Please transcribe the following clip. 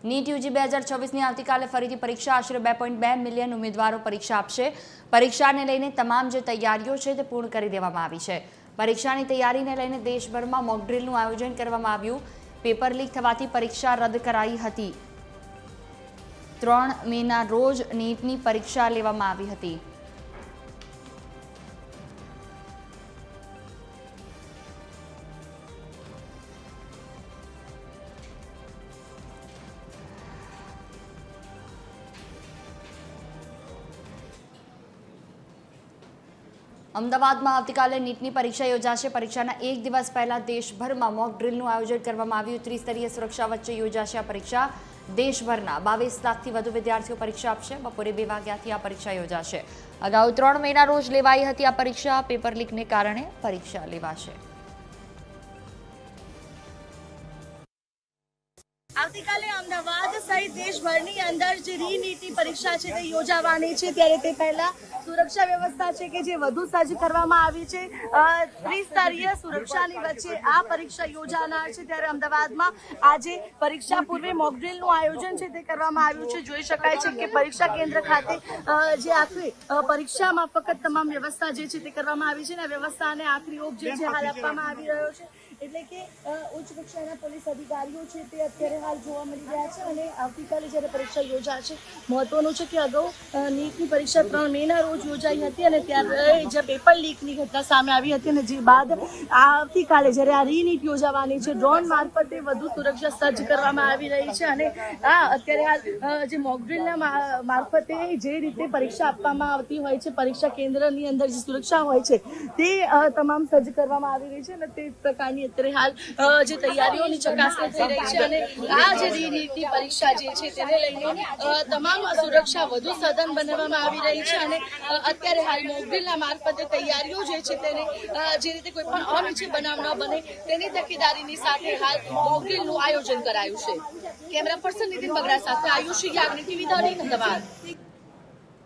NEET UG 2026ની આવતીકાલે ફરીથી પરીક્ષા આશરે 2.2 મિલિયન ઉમેદવારો પરીક્ષા આપશે। પરીક્ષાને લઈને તમામ જે તૈયારીઓ છે તે પૂર્ણ કરી દેવામાં આવી છે। પરીક્ષાની તૈયારીને લઈને દેશભરમાં મોક ડ્રીલનું આયોજન કરવામાં આવ્યું। પેપર લીક થવાથી પરીક્ષા રદ કરાઈ હતી। 3 મેના રોજ નીટની પરીક્ષા લેવામાં આવી હતી। અમદાવાદમાં આવતીકાલે નીટની પરીક્ષા યોજાશે। પરીક્ષાના એક દિવસ પહેલા દેશભરમાં મોક ડ્રીલનું આયોજન કરવામાં આવ્યું। ત્રિસ્તરીય સુરક્ષા વચ્ચે યોજાશે આ પરીક્ષા। દેશભરના 22 લાખથી વધુ વિદ્યાર્થીઓ પરીક્ષા આપશે। બપોરે 2 વાગ્યાથી આ પરીક્ષા યોજાશે। અગાઉ 3 મેના રોજ લેવાઈ હતી આ પરીક્ષા। પેપર લીકને કારણે પરીક્ષા લેવાશે। આવતીકાલે અમદાવાદ સહિત દેશભરની અંદર જે રીનીટની પરીક્ષા છે તે યોજાવાની છે, ત્યારે તે પહેલા સુરક્ષા વ્યવસ્થા છે કે જે વધુ સજ્જ કરવામાં આવી છે। ત્રિસ્તરીય સુરક્ષાની વચ્ચે આ પરીક્ષા યોજાનાર છે, ત્યારે અમદાવાદમાં આજે પરીક્ષા પૂર્વે મોકડ્રીલનું આયોજન છે તે કરવામાં આવ્યું છે। જોઈ શકાય છે કે પરીક્ષા કેન્દ્ર ખાતે જે આખરી પરીક્ષામાં ફક્ત તમામ વ્યવસ્થા જે છે તે કરવામાં આવી છે, અને વ્યવસ્થાને આખરી ઓપ જે છે હાલ આપવામાં આવી રહ્યો છે। એટલે કે ઉચ્ચ કક્ષાના પોલીસ અધિકારીઓ છે તે અત્યારે હાલ જોવા મળી રહ્યા છે, અને આવતીકાલે જ્યારે પરીક્ષા યોજાશે, મહત્વનું છે કે અગાઉ નીટની પરીક્ષા 3 મેના રોજ યોજાઈ હતી, અને ત્યારે જે પેપર લીકની ઘટના સામે આવી હતી, અને જે બાદ આવતીકાલે જ્યારે આ રીનીટ યોજાવાની છે, ડ્રોન મારફતે વધુ સુરક્ષા સજ્જ કરવામાં આવી રહી છે, અને અત્યારે હાલ જે મોકડ્રીલના મારફતે જે રીતે પરીક્ષા આપવામાં આવતી હોય છે, પરીક્ષા કેન્દ્રની અંદર જે સુરક્ષા હોય છે તે તમામ સજ્જ કરવામાં આવી રહી છે, અને તે પ્રકારની અત્યારે હાલ જે તૈયારીઓની ચકાસણી થઈ રહી છે, અને આ જે રીનીટની પરીક્ષા જે છે તેને લઈને તમામ સુરક્ષા વધુ સઘન બનાવવામાં આવી રહી છે, અને અત્યારે હાલ મોકડ્રીલના મારફતે તૈયારીઓ જે છે તેને જે રીતે કોઈ પણ અનિચ્છનીય બનાવ ન બને તેની તકેદારીની સાથે હાલ મોકડ્રીલનું આયોજન કરાયું છે। કેમેરા પર્સન નીતિન બગડા સાથે આયુષી યાજ્ઞિક, ટીવી 13 અમદાવાદ।